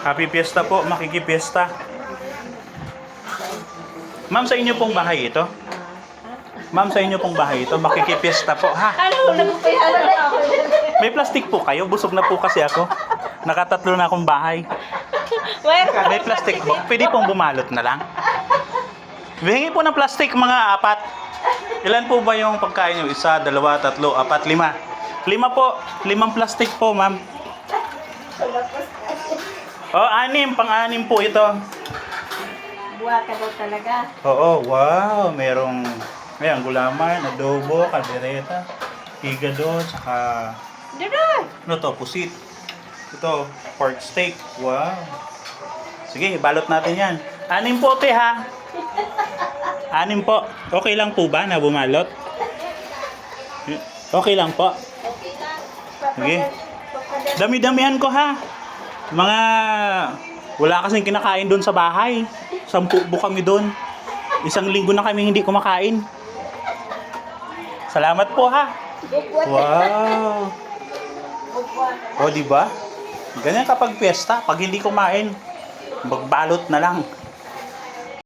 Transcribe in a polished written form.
Happy Fiesta po, makikipiesta. Ma'am, sa inyo pong bahay ito? Ma'am, sa inyo pong bahay ito, makikipiesta po, ha? Ano, nagpapayala na ako. May plastic po kayo? Busog na po kasi ako. Nakatatlo na akong bahay. Mayroon. May plastic po. Pwede pong bumalot na lang. Hingi po ng plastic, mga 4. Ilan po ba yung pagkain nyo? 1, 2, 3, 4, 5. 5 po. 5 plastic po, ma'am. Oh, 6. Pang-6 po ito. Buha ka daw talaga. Oo, wow. Merong, ayan, gulaman, adobo, kaldereta, higado, tsaka, Doon. ano to, pusit. Ito, pork steak. Wow. Sige, balot natin yan. 6 po, te, ha? 6 po. Okay lang po ba na bumalot? Okay lang po. Okay na. Sige. Dami-damihan ko, ha? Mga, wala kasing kinakain doon sa bahay. 10 po kami doon. 1 linggo na kami hindi kumakain. Salamat po, ha? Wow. O, di ba? Ganyan kapag piyesta, pag hindi kumain, magbalot na lang.